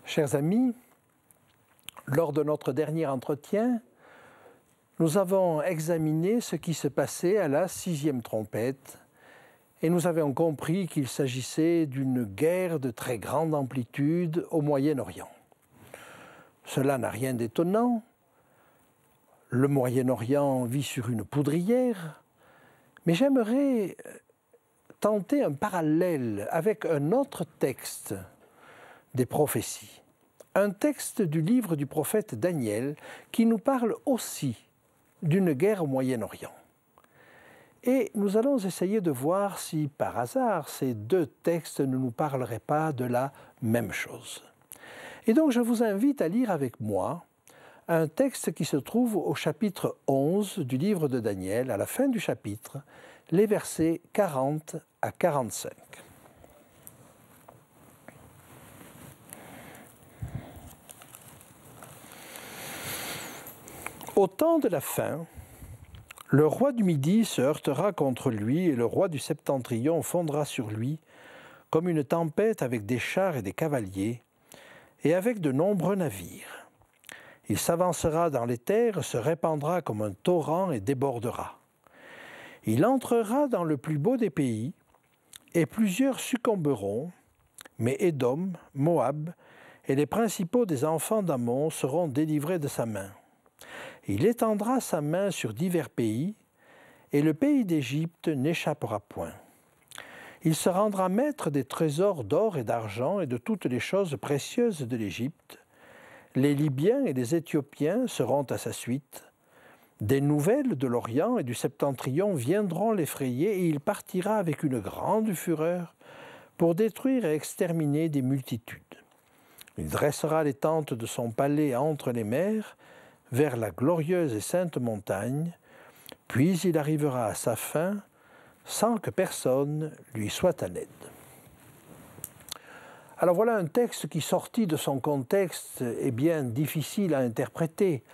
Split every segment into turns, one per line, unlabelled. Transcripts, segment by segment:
Chers amis, lors de notre dernier entretien, nous avons examiné ce qui se passait à la 6e trompette et nous avions compris qu'il s'agissait d'une guerre de très grande amplitude au Moyen-Orient. Cela n'a rien d'étonnant. Le Moyen-Orient vit sur une poudrière, mais j'aimerais tenter un parallèle avec un autre texte des prophéties. Un texte du livre du prophète Daniel qui nous parle aussi d'une guerre au Moyen-Orient. Et nous allons essayer de voir si, par hasard, ces deux textes ne nous parleraient pas de la même chose. Et donc je vous invite à lire avec moi un texte qui se trouve au chapitre 11 du livre de Daniel, à la fin du chapitre, les versets 40 à 45. Au temps de la fin, le roi du Midi se heurtera contre lui et le roi du Septentrion fondra sur lui comme une tempête avec des chars et des cavaliers et avec de nombreux navires. Il s'avancera dans les terres, se répandra comme un torrent et débordera. Il entrera dans le plus beau des pays et plusieurs succomberont, mais Édom, Moab et les principaux des enfants d'Ammon seront délivrés de sa main. Il étendra sa main sur divers pays, et le pays d'Égypte n'échappera point. Il se rendra maître des trésors d'or et d'argent et de toutes les choses précieuses de l'Égypte. Les Libyens et les Éthiopiens seront à sa suite. Des nouvelles de l'Orient et du Septentrion viendront l'effrayer, et il partira avec une grande fureur pour détruire et exterminer des multitudes. Il dressera les tentes de son palais entre les mers, vers la glorieuse et sainte montagne, puis il arrivera à sa fin sans que personne lui soit à l'aide. Alors voilà un texte qui, sorti de son contexte, est bien difficile à interpréter,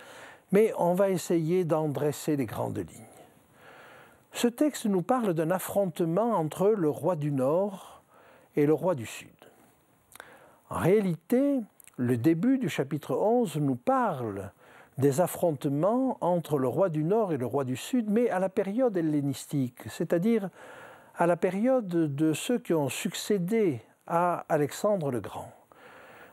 mais on va essayer d'en dresser les grandes lignes. Ce texte nous parle d'un affrontement entre le roi du Nord et le roi du Sud. En réalité, le début du chapitre 11 nous parle des affrontements entre le roi du Nord et le roi du Sud, mais à la période hellénistique, c'est-à-dire à la période de ceux qui ont succédé à Alexandre le Grand.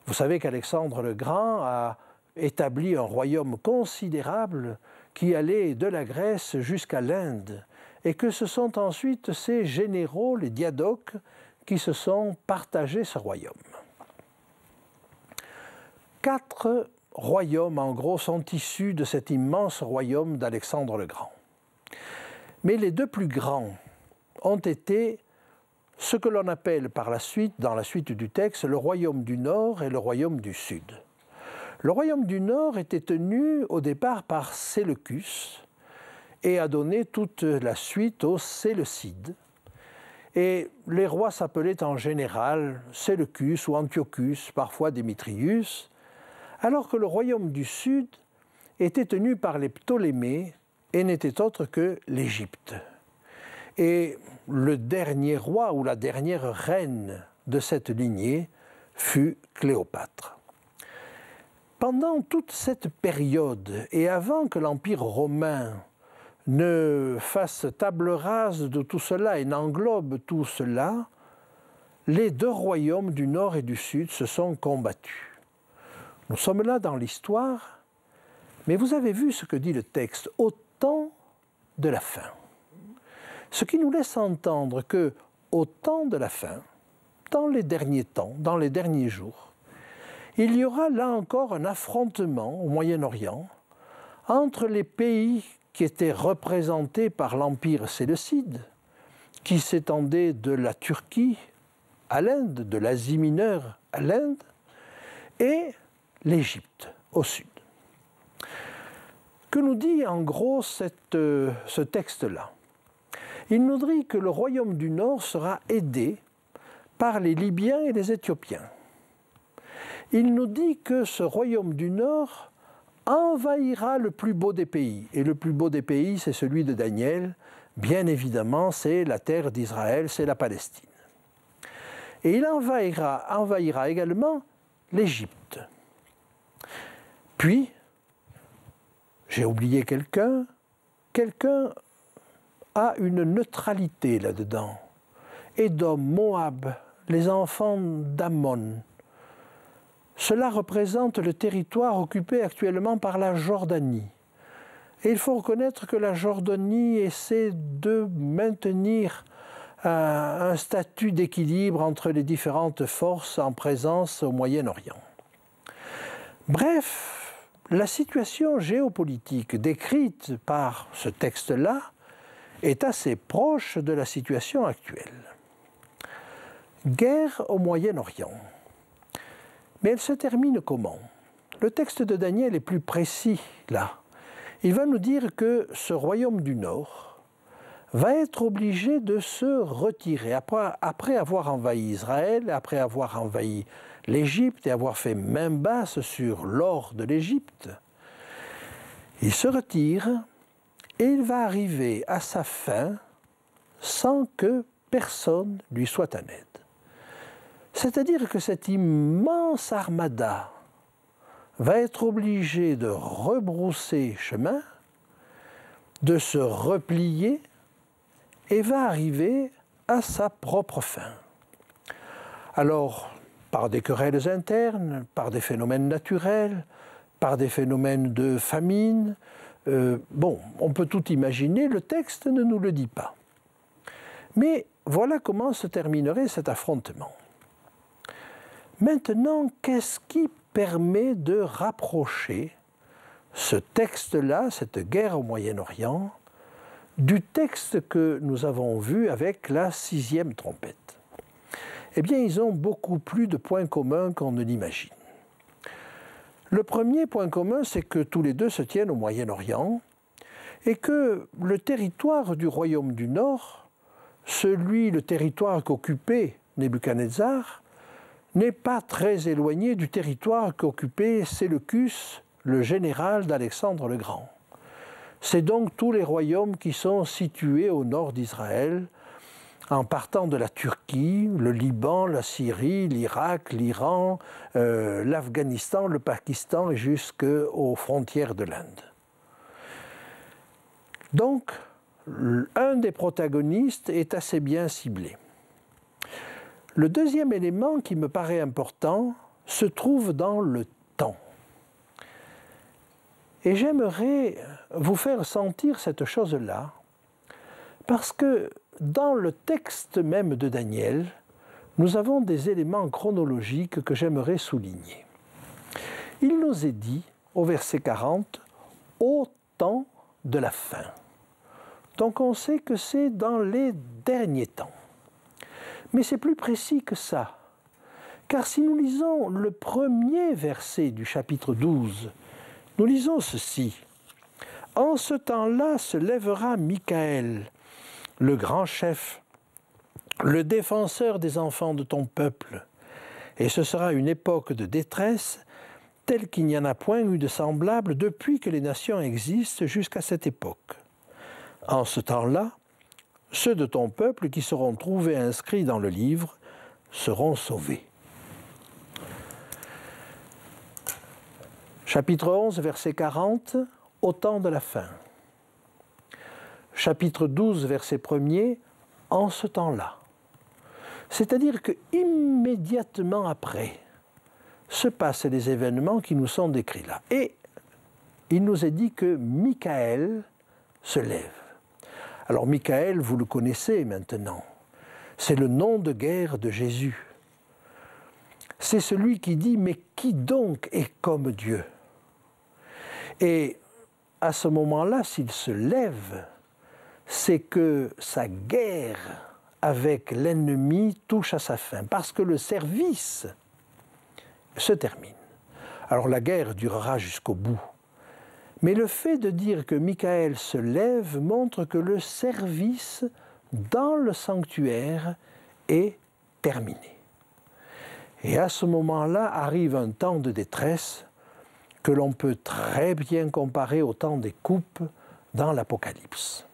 Vous savez qu'Alexandre le Grand a établi un royaume considérable qui allait de la Grèce jusqu'à l'Inde, et que ce sont ensuite ces généraux, les diadoques, qui se sont partagés ce royaume. 4 royaumes, en gros, sont issus de cet immense royaume d'Alexandre le Grand. Mais les 2 plus grands ont été ce que l'on appelle par la suite, dans la suite du texte, le royaume du Nord et le royaume du Sud. Le royaume du Nord était tenu au départ par Séleucus et a donné toute la suite aux Séleucides. Et les rois s'appelaient en général Séleucus ou Antiochus, parfois Démétrius, alors que le royaume du Sud était tenu par les Ptolémées et n'était autre que l'Égypte. Et le dernier roi ou la dernière reine de cette lignée fut Cléopâtre. Pendant toute cette période, et avant que l'Empire romain ne fasse table rase de tout cela et n'englobe tout cela, les 2 royaumes du Nord et du Sud se sont combattus. Nous sommes là dans l'histoire, mais vous avez vu ce que dit le texte, au temps de la fin. Ce qui nous laisse entendre que, au temps de la fin, dans les derniers temps, dans les derniers jours, il y aura là encore un affrontement au Moyen-Orient entre les pays qui étaient représentés par l'Empire séleucide, qui s'étendait de la Turquie à l'Inde, de l'Asie mineure à l'Inde, et l'Égypte au sud. Que nous dit en gros ce texte-là? Il nous dit que le royaume du Nord sera aidé par les Libyens et les Éthiopiens. Il nous dit que ce royaume du Nord envahira le plus beau des pays. Et le plus beau des pays, c'est celui de Daniel. Bien évidemment, c'est la terre d'Israël, c'est la Palestine. Et il envahira également l'Égypte. Puis, j'ai oublié quelqu'un a une neutralité là-dedans. Édom, Moab, les enfants d'Ammon. Cela représente le territoire occupé actuellement par la Jordanie. Et il faut reconnaître que la Jordanie essaie de maintenir un statut d'équilibre entre les différentes forces en présence au Moyen-Orient. Bref, la situation géopolitique décrite par ce texte-là est assez proche de la situation actuelle. Guerre au Moyen-Orient. Mais elle se termine comment? Le texte de Daniel est plus précis là. Il va nous dire que ce royaume du Nord va être obligé de se retirer. Après avoir envahi Israël, après avoir envahi l'Égypte et avoir fait main basse sur l'or de l'Égypte, il se retire et il va arriver à sa fin sans que personne lui soit en aide. C'est-à-dire que cette immense armada va être obligée de rebrousser chemin, de se replier et va arriver à sa propre fin. Alors, par des querelles internes, par des phénomènes naturels, par des phénomènes de famine, on peut tout imaginer, le texte ne nous le dit pas. Mais voilà comment se terminerait cet affrontement. Maintenant, qu'est-ce qui permet de rapprocher ce texte-là, cette guerre au Moyen-Orient, du texte que nous avons vu avec la 6e trompette? Eh bien, ils ont beaucoup plus de points communs qu'on ne l'imagine. Le premier point commun, c'est que tous les deux se tiennent au Moyen-Orient et que le territoire du royaume du Nord, le territoire qu'occupait Nebuchadnezzar, n'est pas très éloigné du territoire qu'occupait Séleucus, le général d'Alexandre le Grand. C'est donc tous les royaumes qui sont situés au nord d'Israël, en partant de la Turquie, le Liban, la Syrie, l'Irak, l'Iran, l'Afghanistan, le Pakistan et jusqu'aux frontières de l'Inde. Donc, un des protagonistes est assez bien ciblé. Le deuxième élément qui me paraît important se trouve dans le temps. Et j'aimerais vous faire sentir cette chose-là, parce que dans le texte même de Daniel, nous avons des éléments chronologiques que j'aimerais souligner. Il nous est dit, au verset 40, « au temps de la fin ». Donc on sait que c'est dans les derniers temps. Mais c'est plus précis que ça. Car si nous lisons le premier verset du chapitre 12, nous lisons ceci. « En ce temps-là se lèvera Michaël, le grand chef, le défenseur des enfants de ton peuple, et ce sera une époque de détresse telle qu'il n'y en a point eu de semblable depuis que les nations existent jusqu'à cette époque. En ce temps-là, ceux de ton peuple qui seront trouvés inscrits dans le livre seront sauvés. » Chapitre 11, verset 40, au temps de la fin. Chapitre 12, verset 1er, en ce temps-là. C'est-à-dire que immédiatement après se passent les événements qui nous sont décrits là. Et il nous est dit que Michaël se lève. Alors Michaël, vous le connaissez maintenant. C'est le nom de guerre de Jésus. C'est celui qui dit « Mais qui donc est comme Dieu ?» Et à ce moment-là, s'il se lève, c'est que sa guerre avec l'ennemi touche à sa fin, parce que le service se termine. Alors la guerre durera jusqu'au bout. Mais le fait de dire que Michaël se lève montre que le service dans le sanctuaire est terminé. Et à ce moment-là arrive un temps de détresse que l'on peut très bien comparer au temps des coupes dans l'Apocalypse.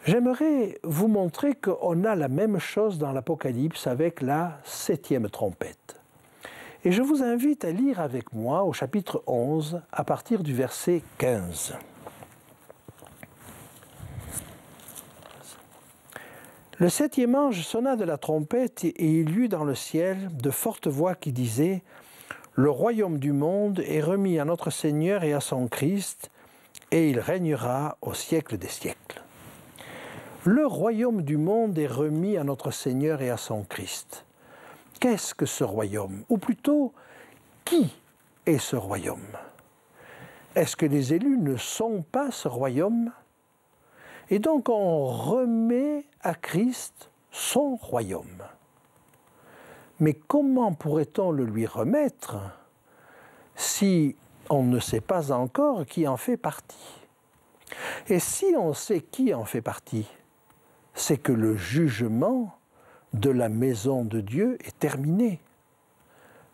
J'aimerais vous montrer qu'on a la même chose dans l'Apocalypse avec la 7e trompette. Et je vous invite à lire avec moi au chapitre 11, à partir du verset 15. Le septième ange sonna de la trompette et il y eut dans le ciel de fortes voix qui disaient « Le royaume du monde est remis à notre Seigneur et à son Christ, et il régnera au siècle des siècles. » Le royaume du monde est remis à notre Seigneur et à son Christ. Qu'est-ce que ce royaume? Ou plutôt, qui est ce royaume? Est-ce que les élus ne sont pas ce royaume? Et donc on remet à Christ son royaume. Mais comment pourrait-on le lui remettre si on ne sait pas encore qui en fait partie? Et si on sait qui en fait partie, c'est que le jugement de la maison de Dieu est terminé.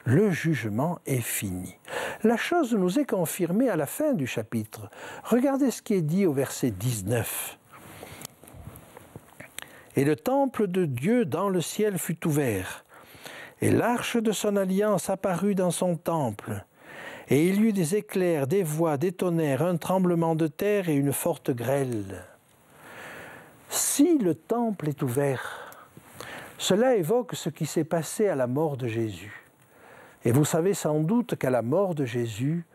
Le jugement est fini. La chose nous est confirmée à la fin du chapitre. Regardez ce qui est dit au verset 19. « Et le temple de Dieu dans le ciel fut ouvert, et l'arche de son alliance apparut dans son temple. Et il y eut des éclairs, des voix, des tonnerres, un tremblement de terre et une forte grêle. » Si le temple est ouvert, cela évoque ce qui s'est passé à la mort de Jésus. Et vous savez sans doute qu'à la mort de Jésus,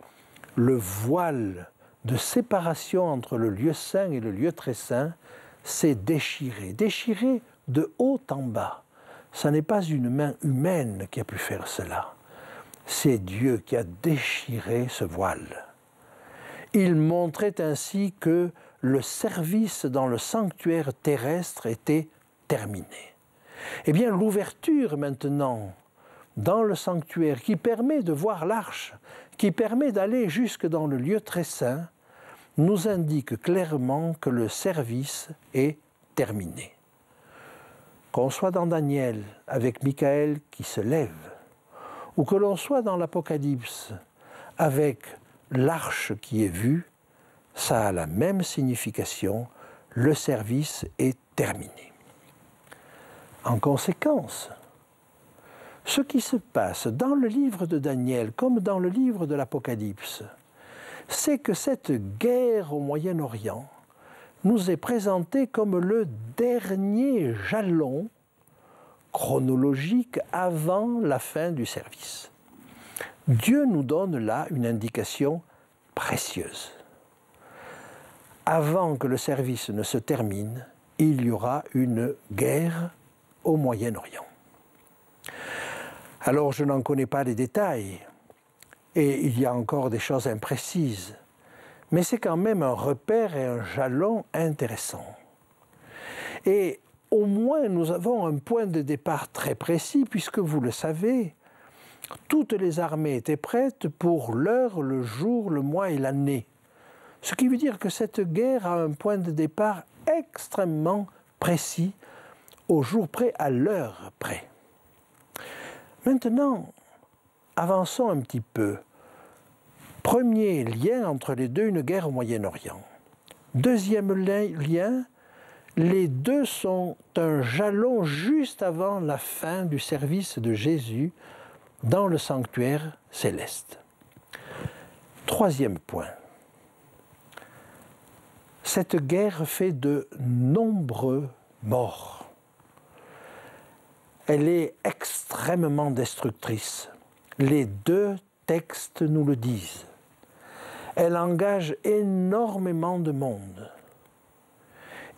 le voile de séparation entre le lieu saint et le lieu très saint s'est déchiré, déchiré de haut en bas. Ce n'est pas une main humaine qui a pu faire cela. C'est Dieu qui a déchiré ce voile. Il montrait ainsi que le service dans le sanctuaire terrestre était terminé. Eh bien, l'ouverture maintenant dans le sanctuaire qui permet de voir l'arche, qui permet d'aller jusque dans le lieu très saint, nous indique clairement que le service est terminé. Qu'on soit dans Daniel avec Michael qui se lève, ou que l'on soit dans l'Apocalypse avec l'arche qui est vue, ça a la même signification, le service est terminé. En conséquence, ce qui se passe dans le livre de Daniel comme dans le livre de l'Apocalypse, c'est que cette guerre au Moyen-Orient nous est présentée comme le dernier jalon chronologique avant la fin du service. Dieu nous donne là une indication précieuse. Avant que le service ne se termine, il y aura une guerre au Moyen-Orient. Alors je n'en connais pas les détails, et il y a encore des choses imprécises, mais c'est quand même un repère et un jalon intéressant. Et au moins nous avons un point de départ très précis, puisque vous le savez, toutes les armées étaient prêtes pour l'heure, le jour, le mois et l'année. Ce qui veut dire que cette guerre a un point de départ extrêmement précis, au jour près, à l'heure près. Maintenant, avançons un petit peu. Premier lien entre les deux, une guerre au Moyen-Orient. Deuxième lien, les deux sont un jalon juste avant la fin du service de Jésus dans le sanctuaire céleste. Troisième point. Cette guerre fait de nombreux morts. Elle est extrêmement destructrice. Les deux textes nous le disent. Elle engage énormément de monde.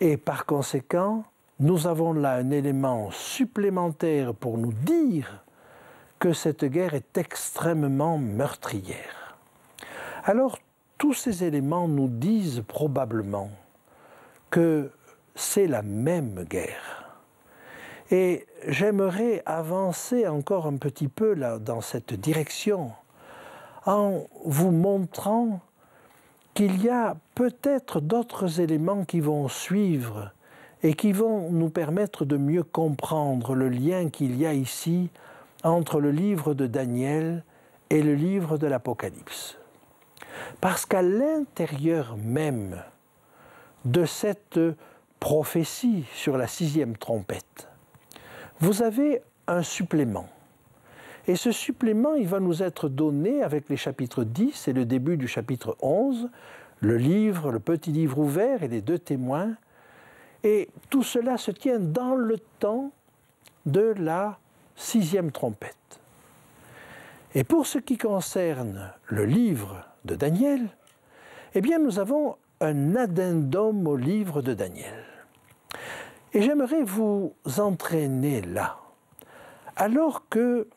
Et par conséquent, nous avons là un élément supplémentaire pour nous dire que cette guerre est extrêmement meurtrière. Alors, tous ces éléments nous disent probablement que c'est la même guerre. Et j'aimerais avancer encore un petit peu là, dans cette direction en vous montrant qu'il y a peut-être d'autres éléments qui vont suivre et qui vont nous permettre de mieux comprendre le lien qu'il y a ici entre le livre de Daniel et le livre de l'Apocalypse. Parce qu'à l'intérieur même de cette prophétie sur la 6e trompette, vous avez un supplément. Et ce supplément, il va nous être donné avec les chapitres 10 et le début du chapitre 11, le livre, le petit livre ouvert et les 2 témoins. Et tout cela se tient dans le temps de la 6e trompette. Et pour ce qui concerne le livre de Daniel, eh bien nous avons un addendum au livre de Daniel. Et j'aimerais vous entraîner là. Alors que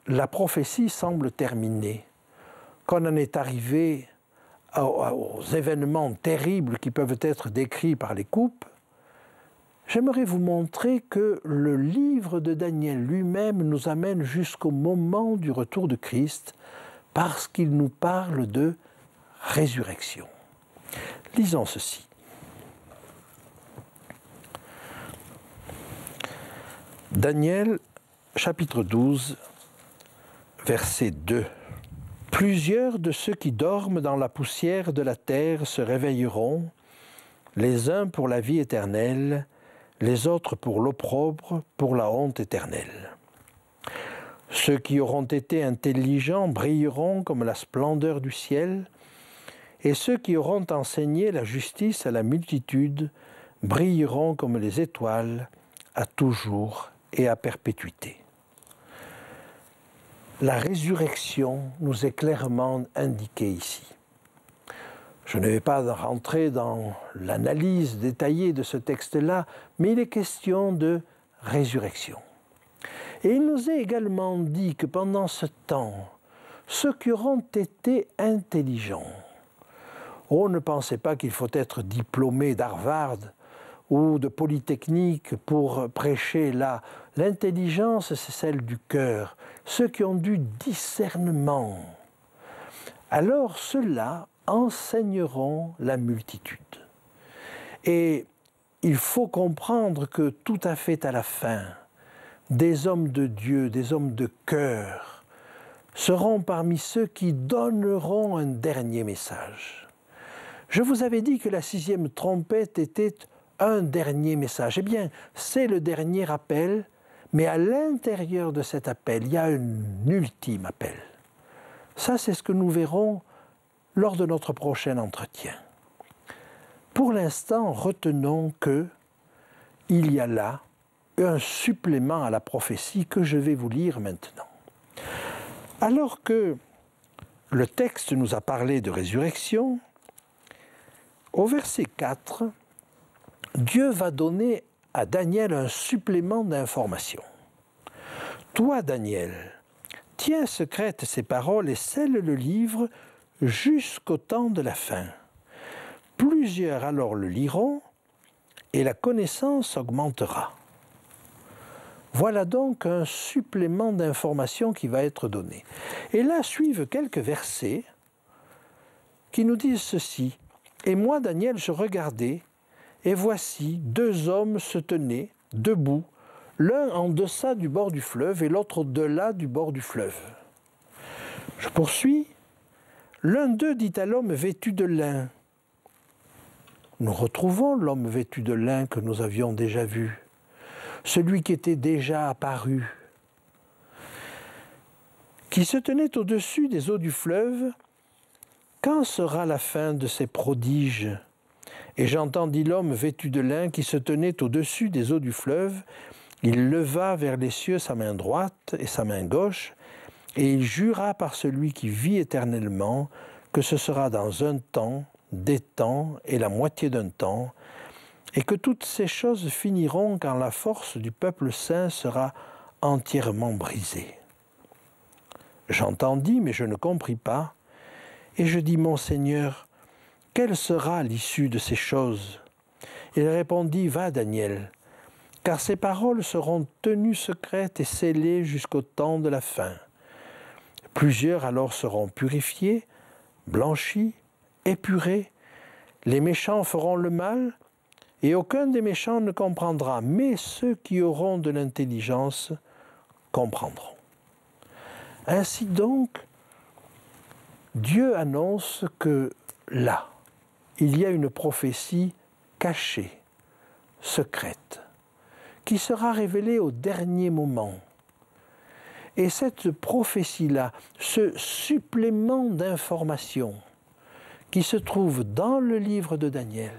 la prophétie semble terminée, qu'on en est arrivé aux événements terribles qui peuvent être décrits par les coupes, j'aimerais vous montrer que le livre de Daniel lui-même nous amène jusqu'au moment du retour de Christ parce qu'il nous parle de résurrection. Lisons ceci. Daniel, chapitre 12, verset 2. Plusieurs de ceux qui dorment dans la poussière de la terre se réveilleront, les uns pour la vie éternelle, les autres pour l'opprobre, pour la honte éternelle. Ceux qui auront été intelligents brilleront comme la splendeur du ciel, et ceux qui auront enseigné la justice à la multitude brilleront comme les étoiles à toujours et à perpétuité. La résurrection nous est clairement indiquée ici. Je ne vais pas rentrer dans l'analyse détaillée de ce texte-là, mais il est question de résurrection. Et il nous est également dit que pendant ce temps, ceux qui auront été intelligents, ne pensez pas qu'il faut être diplômé d'Harvard ou de Polytechnique pour prêcher là. L'intelligence, c'est celle du cœur, ceux qui ont du discernement. Alors ceux-là enseigneront la multitude. Et il faut comprendre que tout à fait à la fin, des hommes de Dieu, des hommes de cœur, seront parmi ceux qui donneront un dernier message. Je vous avais dit que la 6e trompette était un dernier message. Eh bien, c'est le dernier appel, mais à l'intérieur de cet appel, il y a un ultime appel. Ça, c'est ce que nous verrons lors de notre prochain entretien. Pour l'instant, retenons qu'il y a là un supplément à la prophétie que je vais vous lire maintenant. Alors que le texte nous a parlé de résurrection, au verset 4, Dieu va donner à Daniel un supplément d'information. Toi, Daniel, tiens secrètes ces paroles et scelle le livre jusqu'au temps de la fin. Plusieurs alors le liront et la connaissance augmentera. Voilà donc un supplément d'information qui va être donné. Et là suivent quelques versets qui nous disent ceci. « Et moi, Daniel, je regardais, et voici 2 hommes se tenaient debout, l'un en deçà du bord du fleuve et l'autre au-delà du bord du fleuve. » Je poursuis. « L'un d'eux dit à l'homme vêtu de lin. » Nous retrouvons l'homme vêtu de lin que nous avions déjà vu, celui qui était déjà apparu, qui se tenait au-dessus des eaux du fleuve. « Quand sera la fin de ces prodiges ?» Et j'entendis l'homme vêtu de lin qui se tenait au-dessus des eaux du fleuve. Il leva vers les cieux sa main droite et sa main gauche, et il jura par celui qui vit éternellement que ce sera dans un temps, des temps et la moitié d'un temps, et que toutes ces choses finiront quand la force du peuple saint sera entièrement brisée. J'entendis, mais je ne compris pas, et je dis, mon Seigneur, quelle sera l'issue de ces choses? Il répondit, va, Daniel, car ces paroles seront tenues secrètes et scellées jusqu'au temps de la fin. Plusieurs alors seront purifiés, blanchis, épurés. Les méchants feront le mal, et aucun des méchants ne comprendra, mais ceux qui auront de l'intelligence comprendront. Ainsi donc, Dieu annonce que là, il y a une prophétie cachée, secrète, qui sera révélée au dernier moment. Et cette prophétie-là, ce supplément d'informations qui se trouve dans le livre de Daniel,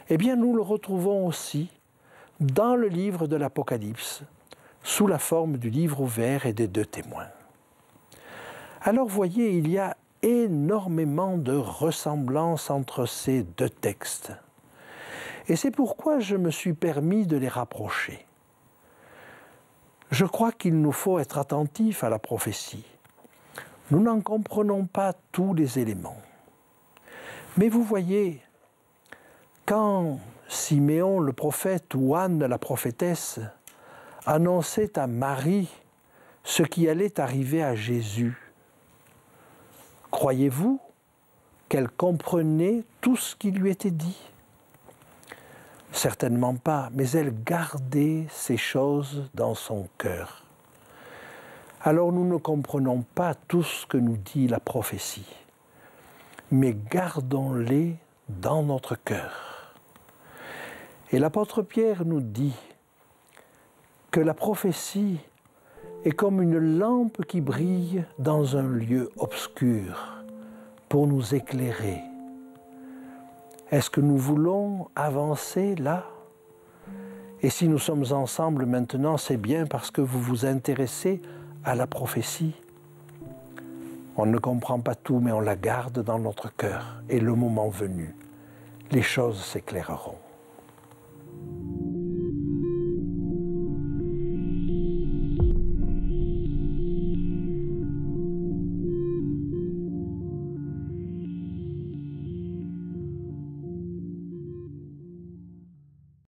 eh bien nous le retrouvons aussi dans le livre de l'Apocalypse, sous la forme du livre ouvert et des 2 témoins. Alors voyez, il y a énormément de ressemblances entre ces 2 textes. Et c'est pourquoi je me suis permis de les rapprocher. Je crois qu'il nous faut être attentifs à la prophétie. Nous n'en comprenons pas tous les éléments. Mais vous voyez, quand Siméon le prophète ou Anne la prophétesse annonçait à Marie ce qui allait arriver à Jésus, croyez-vous qu'elle comprenait tout ce qui lui était dit? Certainement pas, mais elle gardait ces choses dans son cœur. Alors nous ne comprenons pas tout ce que nous dit la prophétie, mais gardons-les dans notre cœur. Et l'apôtre Pierre nous dit que la prophétie est comme une lampe qui brille dans un lieu obscur pour nous éclairer. Est-ce que nous voulons avancer là? Et si nous sommes ensemble maintenant, c'est bien parce que vous vous intéressez à la prophétie. On ne comprend pas tout, mais on la garde dans notre cœur. Et le moment venu, les choses s'éclaireront.